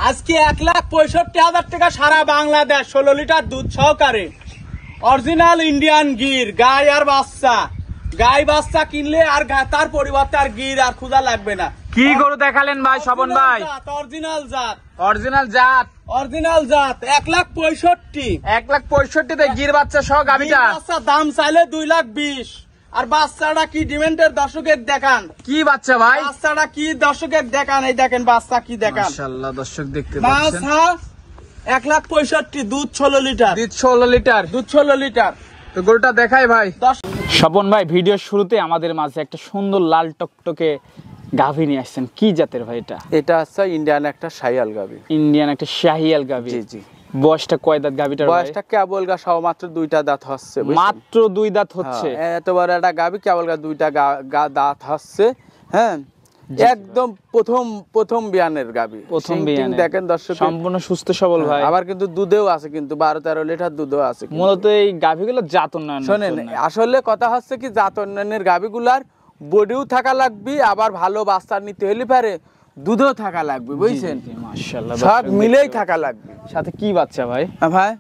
আজকে 1,65,000 টাকা সারা বাংলাদেশ 16 লিটার দুধ সহকারে অরিজিনাল ইন্ডিয়ান গির গাই আর বাচ্চা। গাই বাচ্চা কিনলে আর তার পরিবর্তে আর গির আর খোঁজা লাগবে না। কি গরু দেখালেন ভাই স্বপন ভাই? অরিজিনাল জাত। অরিজিনাল জাত। অরিজিনাল জাত 1,65,000। 1,65,000 তে গির বাচ্চা সহ গাবিটা। বাচ্চা দাম চাইলে 2,20,000। আর বাচ্চাটা কি ডিমেন্টের দর্শকের দেখান। কি বাচ্চা ভাই? বাচ্চাটা কি দর্শকের দেখান। এই দেখেন বাচ্চা কি দেখান। মাশাআল্লাহ দর্শক দেখতে পাচ্ছেন। 1,65,000 দুধ 16 লিটার। দুধ 16 লিটার। দুধ 16 লিটার। তো গরুটা দেখাই ভাই। স্বপন ভাই ভিডিওর শুরুতে আমাদের মাঝে একটা সুন্দর লাল টকটকে গাভী নিয়ে আসছেন। কি জাতের ভাই এটা? এটা আছে ইন্ডিয়ান একটা শাহিয়াল গাভী। ইন্ডিয়ান একটা শাহিয়াল গাভী। জি জি। বয়সটা কয় দাঁত গাভীটার? বয়সটা কেবল মাত্র 2টা দাঁত হচ্ছে। মাত্র 2 দাঁত হচ্ছে। এত বড় একটা গাভী কেবল 2টা দাঁত হচ্ছে। হ্যাঁ একদম প্রথম বিয়ানের গাভী। প্রথম বিয়ান দেখেন দর্শক সম্পূর্ণ সুস্থ সবল ভাই। আবার কিন্তু দুধেও আছে, কিন্তু 12-13 লিটার দুধও আছে। মূলত এই গাভীগুলো জাত উন্নয়ন। শোনেন আসলে কথা হচ্ছে কি জাত উন্নয়নের গাভীগুলার বডিও থাকা লাগবে, আবার ভালো বাচ্চা নিতে হলে পারে দুধও থাকা লাগবে, বুঝছেন? মাশাআল্লাহ সব মিলেই থাকা লাগবে। সাথে কি বাচ্চা ভাই? ভাই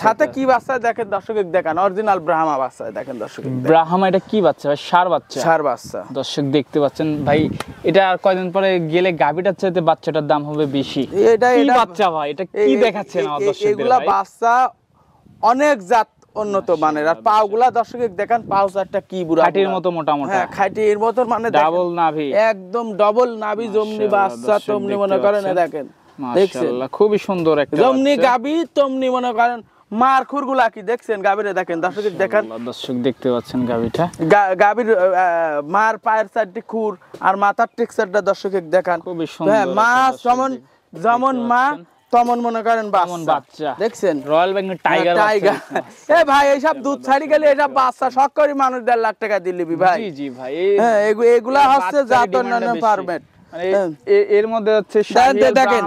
সাথে কি বাচ্চা দেখেন দর্শক দেখান। অরিজিনাল ব্রাহ্মা বাচ্চা দেখেন দর্শক। ব্রাহ্মা এটা কি বাচ্চা ভাই? ষাঁড় বাচ্চা। ষাঁড় বাচ্চা দর্শক দেখতে পাচ্ছেন ভাই। এটা আর কয়দিন পরে গেলে গাভীটার চাইতে বাচ্চাটার দাম হবে বেশি। এটা বাচ্চা ভাই এটা কি দেখাচ্ছেন আমার দর্শকদের? এগুলা বাচ্চা অনেক জাত উন্নত মানের। আর পাগুলা দর্শক দেখেন, পাও চারটা কি বুড়া খাটির মতো মোটা মোটা। হ্যাঁ খাটির মতো, মানে ডাবল নাভি, একদম ডবল নাভি। জমনি বাচ্চা তেমনি মনে করেন দেখেন। মাশাআল্লাহ খুবই সুন্দর একটা জমনি গাভী তেমনি মনে করেন মার খুরগুলা কি দেখছেন গাভীরে দেখেন দর্শক দেখেন। দর্শক দেখতে পাচ্ছেন গাভীটা। গাভীর মার পায়ের চারটি খুর আর মাথার টেক্সচারটা দর্শক দেখান। খুবই সুন্দর। হ্যাঁ মা যেমন মা তেমন মনে করেন বাচ্চা দেখছেন। Royal Bengal tiger. এ ভাই এইসব দুধ ছাড়ি গেলে এইসব বাচ্চা শখ করি মানুষ 1.5 লাখ টাকা দিলিবি ভাই। জি জি ভাই। হ্যাঁ এগুলা হচ্ছে জাত উন্নয়ন পারমিট। এর মধ্যে হচ্ছে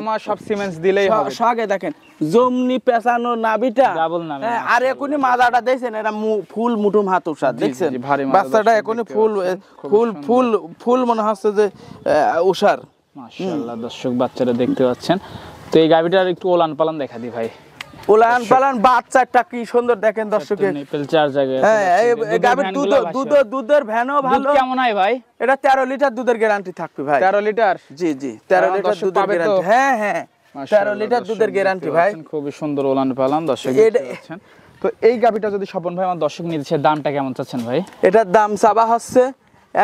আমার সব সিমেন্টস দিলেই হবে। সঙ্গে দেখেন জমনি পেছানো নাভিটা ডাবল নাভি। আর এখনই মাজাটা দেখছেন, এটা ফুল মুঠুম হাতুর সাথে দেখছেন। বাচ্চাটা এখনই ফুল মনে হচ্ছে যে উষার। মাশাআল্লাহ দর্শক বাচ্চাটা দেখতে পাচ্ছেন। তো এই গাভীটার একটু ওলান পালান দেখা দি ভাই। ওলান পালান বাচ্চাটা কি সুন্দর দেখেন দর্শকের। নিপল 4 জায়গায়। হ্যাঁ এই গাভীর দুধের ভ্যানও ভালো। দুধ কেমন হয় ভাই? এটা 13 লিটার দুধের গ্যারান্টি থাকবে ভাই। 13 লিটার? জি জি 13 লিটার দুধের গ্যারান্টি। হ্যাঁ হ্যাঁ 13 লিটার দুধের গ্যারান্টি ভাই। খুবই সুন্দর ওলান পালান দর্শক দেখতে পাচ্ছেন। তো এই গাভীটা যদি স্বপন ভাই আমার দর্শক নিচ্ছে, দামটা কেমন চাচ্ছেন ভাই? এটার দাম চাওয়া হচ্ছে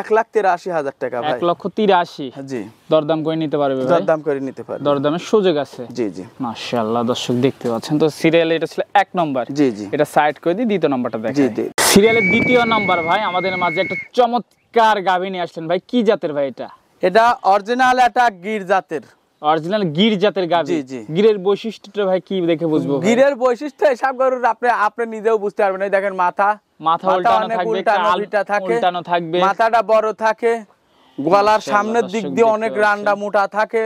1,83,000 টাকা ভাই। 1,83,000। জি দরদাম করে নিতে পারবে ভাই? দরদাম করে নিতে পারবে। দরদামের সুযোগ আছে। জি জি মাশাআল্লাহ দর্শক দেখতে পাচ্ছেন। তো সিরিয়ালে এটা ছিল 1 নম্বর। জি জি এটা সাইড করে দিই, দ্বিতীয় নম্বরটা দেখাই। জি জি সিরিয়ালের দ্বিতীয় নাম্বার ভাই আমাদের মাঝে একটা চমৎকার গাভী নিয়ে আসলেন ভাই। কি জাতের ভাই এটা? এটা অরিজিনাল একটা গির জাতের। অরিজিনাল গির জাতের গাভী। জি জি। গিরের বৈশিষ্ট্যটা ভাই কি দেখে বুঝবো? গিরের বৈশিষ্ট্য এসব গরুর আপনি নিজেও বুঝতে পারবেন। এই দেখেন মাথা উল্টানো থাকবে, উল্টানো থাকবে, মাথাটা বড় থাকে, গলার সামনের দিক দিয়ে অনেক রান্ডা মোটা থাকে।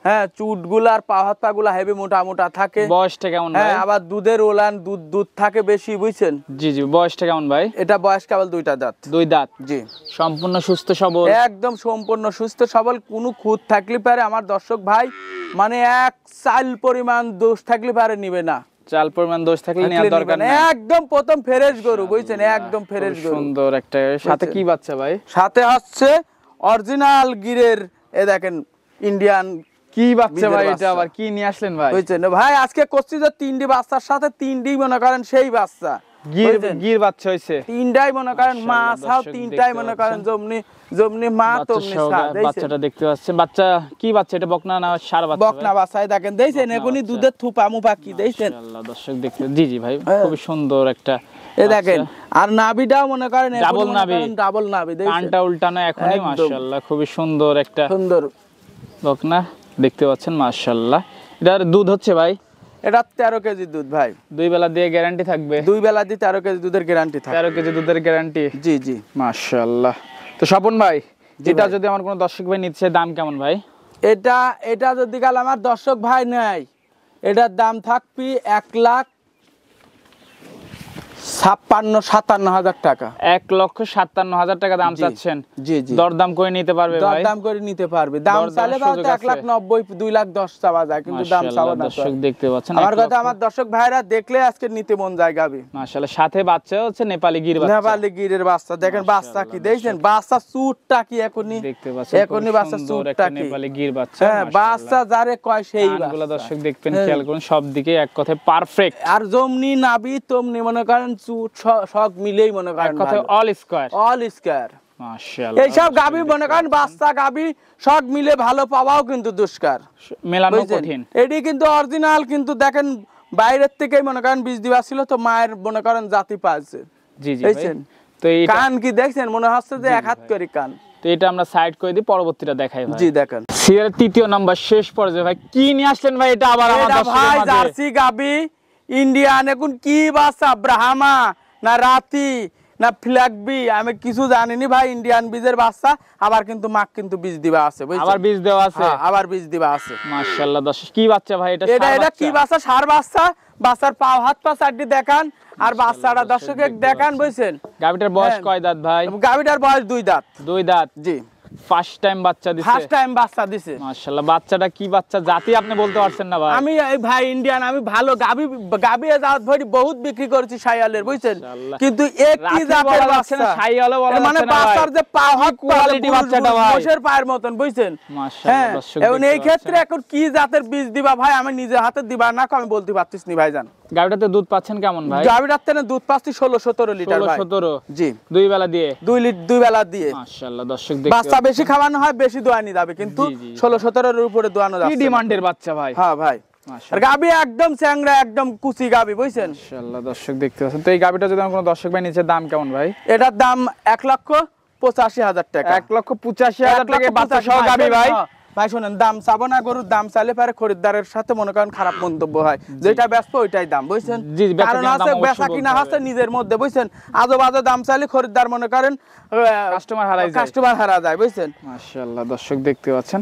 হ্যাঁ চুটগুলার পা হাত পাগুলা হেভি মোটা মোটা থাকে। বয়সটা কেমন ভাই? আবার দুধের ওলান দুধ থাকে বেশি, বুঝছেন? জি জি। বয়সটা কেমন ভাই? এটা বয়স কেবল 2টা দাঁত। 2 দাঁত। জি সম্পূর্ণ সুস্থ সবল। একদম সম্পূর্ণ সুস্থ সবল। কোনো খুঁত থাকলে পারে আমার দর্শক ভাই মানে এক চাল পরিমাণ দোষ থাকলে পারে নিবে না। চাল পরিমাণ দোষ থাকলে নেওয়ার দরকার নেই। একদম প্রথম ফ্রেশ গরু, বুঝছেন? একদম ফ্রেশ গরু। সুন্দর একটা। সাথে কি বাচ্চা ভাই? সাথে হচ্ছে অরিজিনাল গিরের এ দেখেন ইন্ডিয়ান কি বাচ্চা ভাই? এটা আবার কি নিয়ে আসলেন ভাই? বুঝছেন ভাই আজকে করছি যে 3টি বাচ্চার সাথে 3টি মনে করেন সেই বাচ্চা। গির বাচ্চা হইছে 3টাই মনে করেন মা ছাও, 3টাই মনে করেন জমনি মা তেমনি ছা। বাচ্চাটা দেখতে পাচ্ছেন। বাচ্চা কি বাচ্চা? এটা বকনা না ষাঁড় বাচ্চা? বকনা বাচ্চাই দেখেন দেখছেন। এখনই দুধের থুপা মুপা কি দেখছেন। মাশাআল্লাহ দর্শক দেখতে। জি জি ভাই খুব সুন্দর একটা। এই দেখেন আর নাভিটাও মনে করেন ডাবল নাভি। ডাবল নাভি দেখছেন। কানটা উল্টানো এখনই। মাশাআল্লাহ খুবই সুন্দর একটা সুন্দর বকনা দেখতে পাচ্ছেন। মাশাআল্লাহ। এটার দুধ হচ্ছে ভাই? এটা 13 কেজি দুধ ভাই। 2 বেলা দিয়ে গ্যারান্টি থাকবে? 2 বেলা দিয়ে 13 কেজি দুধের গ্যারান্টি থাকবে। 13 কেজি দুধের গ্যারান্টি। জি জি মাশাআল্লাহ। তো স্বপন ভাই এটা যদি আমার কোনো দর্শক ভাই নিচ্ছে, দাম কেমন ভাই? এটা যদি কাল আমার দর্শক ভাই নেয়, এটার দাম থাকবে 56-57 টাকা। 1,57,000 টাকা দাম চাচ্ছেন। জি জি, দরদাম করে নিতে পারবে ভাই? দরদাম করে নিতে পারবে। দাম চাইলে ভাই 1,90,000 2,10,000 চাওয়া যায়, কিন্তু দাম চাওয়া না। দর্শক দেখতে পাচ্ছেন, আমার কথা আমার দর্শক ভাইরা দেখলে আজকে নিতে মন যায় গাবি। মাশাআল্লাহ, সাথে বাচ্চা হচ্ছে নেপালি গির বাচ্চা। নেপালি গিরের বাচ্চা দেখেন, বাচ্চা কি দেখছেন, বাচ্চা চুটটা কি এখনি দেখতে পাচ্ছেন, এখনি বাচ্চা চুটটা কি, নেপালি গির বাচ্চা। হ্যাঁ বাচ্চা যারে কয় সেই বাচ্চা। দর্শক দেখবেন, খেয়াল করুন, সব দিকে এক কথায় পারফেক্ট। আর জমনি নাবি তমনি মনে করেন চুট সব মিলেই মনে করেন এক কথায় অল স্কয়ার। All square. মাশাআল্লাহ, এইসব গাবি মনে করেন বাচ্চা গাবি সব মিলে ভালো পাওয়াও কিন্তু দুষ্কার, মেলানো কঠিন। এটি কিন্তু অরিজিনাল, কিন্তু দেখেন বাইরের থেকে মনে করেন বীজ দিবা ছিল তো মায়ের মনে করেন জাতি পাচ্ছে। জি জি দেখছেন তো এই কান কি দেখছেন, মনে হচ্ছে যে এক হাত করে কান। তো এটা আমরা সাইড করে দিই, পরবর্তীটা দেখাই ভাই। জি দেখেন, সিরিয়ালের 3য় নাম্বার শেষ পর্যায়ে ভাই কি নিয়ে আসলেন ভাই? এটা আবার আমার দর্শকের ভাই মাঝে জার্সি গাবি ইন্ডিয়ান, এখন কি বাচ্চা ব্রাহ্মা না রাতি না ফ্ল্যাগবি আমি কিছু জানিনি ভাই। ইন্ডিয়ান বীজের বাচ্চা, আবার কিন্তু মাক কিন্তু বীজ দিবা আছে, বুঝছেন? আবার বীজ দেওয়া আছে, আবার বীজ দিবা আছে। মাশাআল্লাহ, দর্শক কি বাচ্চা ভাই এটা? এটা কি বাচ্চা? ষাঁড় বাচ্চা। বাচ্চার পাও হাত পা চারটি দেখান, আর বাচ্চাটা দর্শকে দেখান, বুঝছেন? গাবিটার বয়স কয় দাঁত ভাই? গাবিটার বয়স 2 দাঁত। 2 দাঁত। জি, ফার্স্ট টাইম বাচ্চা দিছে। ফার্স্ট টাইম বাচ্চা দিছে। মাশাআল্লাহ, বাচ্চাটা কি বাচ্চা জাতি আপনি বলতে পারছেন না ভাই? আমি এই ভাই ইন্ডিয়ান, আমি ভালো গাবি জাত ভরি বহুত বিক্রি করেছি শাইওয়ালের, বুঝছেন? কিন্তু একই জাতের বাচ্চা, শাইওয়ালও বলা মানে যাচ্ছে না ভাই। বাচ্চার যে পা হাত কোয়ালিটি বাচ্চাটা ভাই, মোষের পায়ের মতন, বুঝছেন? মাশাআল্লাহ, দর্শক এখন এই ক্ষেত্রে এখন কি জাতের বীজ দিবা ভাই, আমি নিজে হাতে দিবা না আমি বলতে পারছিস নি ভাইজান। গাবিটাতে দুধ পাচ্ছেন কেমন ভাই? গাবিটার থেকে দুধ পাচ্ছি 16-17 লিটার ভাই। 16-17? জি, 2 বেলা দিয়ে? 2 বেলা দিয়ে। মাশাআল্লাহ, দর্শক দেখতে বাচ্চা বেশি খাওয়ানো হয়, বেশি দোয়ানি যাবে, কিন্তু 16-17 এর উপরে দোয়ানো যাবে। কি ডিমান্ডের বাচ্চা ভাই? হ্যাঁ ভাই, আর গাবি একদম চ্যাংড়া, একদম কুচি গাবি, বুঝছেন? মাশাআল্লাহ, দর্শক দেখতে পাচ্ছেন। তো এই গাবিটা যদি কোনো দর্শক ভাই নিচে, দাম কেমন ভাই? এটার দাম 1,85,000 টাকা। 1,85,000 টাকা বাচ্চা সহ গাবি ভাই? ভাই শোনেন, দাম চাবো না, গরুর দাম চাইলে পারে খরিদ্দারের সাথে মনে করেন খারাপ মন্তব্য হয়, যেটা ব্যস্ত ওইটাই দাম, বুঝছেন? কারণ আছে বেচা কিনা হচ্ছে নিজের মধ্যে, বুঝছেন? আজো বাজো দাম চাইলে খরিদ্দার মনে করেন কাস্টমার হারা যায়, বুঝছেন? মাশাআল্লাহ, দর্শক দেখতে পাচ্ছেন।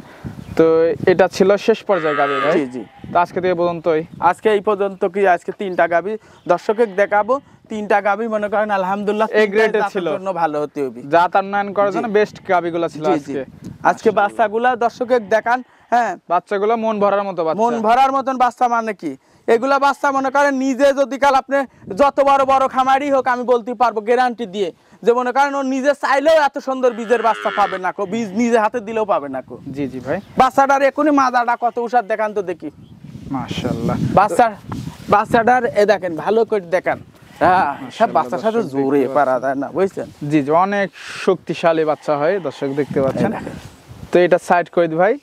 তো এটা ছিল শেষ পর্যায়ে গাবি ভাই। জি জি, তো আজকে থেকে পর্যন্তই। আজকে এই পর্যন্ত কি, আজকে 3টা গাবি দর্শকে দেখাবো। 3টা গাবি মনে করেন আলহামদুলিল্লাহ এ গ্রেডের ছিল, জন্য ভালো হতে হবে, জাত উন্নয়ন করার জন্য বেস্ট গাবিগুলো ছিল আজকে। আজকে বাচ্চাগুলা দর্শকে দেখান। হ্যাঁ, বাচ্চাগুলো মন ভরার মতো বাচ্চা, মন ভরার মতন বাচ্চা। মানে কি এগুলা বাচ্চা মনে করেন নিজে যদি কাল আপনি যত বড় বড় খামারি হোক, আমি বলতে পারবো গ্যারান্টি দিয়ে যে মনে করেন ও নিজে চাইলেও এত সুন্দর বীজের বাচ্চা পাবে না কো, বীজ নিজে হাতে দিলেও পাবে না কো। জি জি ভাই, বাচ্চাটার এখনই মাজাটা কত উষার দেখান তো দেখি। মাশাআল্লাহ, বাচ্চাটার এ দেখেন, ভালো করে দেখান। হ্যাঁ, সব বাচ্চার সাথে জোরে পারা যায় না, বুঝছেন? জি জি, অনেক শক্তিশালী বাচ্চা হয়, দর্শক দেখতে পাচ্ছেন। তো এটা সাইড করে দি ভাই।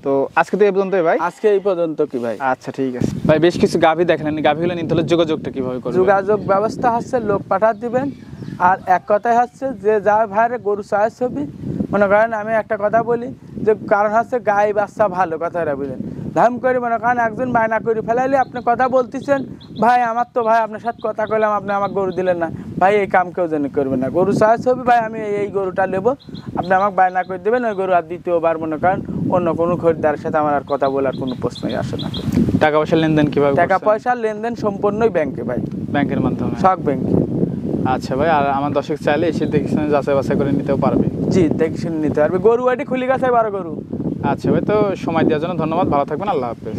তো আজকে তো এই পর্যন্তই ভাই। আজকে এই পর্যন্ত কি ভাই? আচ্ছা ঠিক আছে ভাই। বেশ কিছু গাভী দেখলেন, গাভীগুলো নিতে হলে যোগাযোগটা কিভাবে করবেন? যোগাযোগ ব্যবস্থা হচ্ছে লোক পাঠা দিবেন। আর এক কথাই হচ্ছে যে যা ভাইরে গরু চায় ছবি, মনে করেন আমি একটা কথা বলি যে কারণ হচ্ছে গাই বাচ্চা ভালো, কথাটা বলেন ধাম করে মনে করেন একজন বায়না করে ফেলাইলে আপনি কথা বলতেছেন, ভাই আমার তো ভাই আপনার সাথে কথা কইলাম, আপনি আমার গরু দিলেন না, ভাই এই কাম কেউ যেন করবে না। গরু চায় ছবি ভাই, আমি এই গরুটা নেবো, আপনি আমাকে বায়না করে দেবেন, ওই গরু আর দ্বিতীয়বার মনে করেন অন্য কোনো খরিদ্দারের সাথে আমার আর কথা বলার কোনো প্রশ্নই আসে না। টাকা পয়সা লেনদেন কিভাবে? টাকা পয়সার লেনদেন সম্পূর্ণই ব্যাংকে ভাই, ব্যাংকের মাধ্যমে? সব ব্যাংকে। আচ্ছা ভাই, আর আমার দর্শক চাইলে এসে দেখে শুনে যাচাই বাছাই করে নিতেও পারবে? জি, দেখে শুনে নিতে পারবে। গরু এটি খুলি গেছে 12 গরু। আচ্ছা ভাই, তো সময় দেওয়ার জন্য ধন্যবাদ, ভালো থাকবেন, আল্লাহ হাফেজ।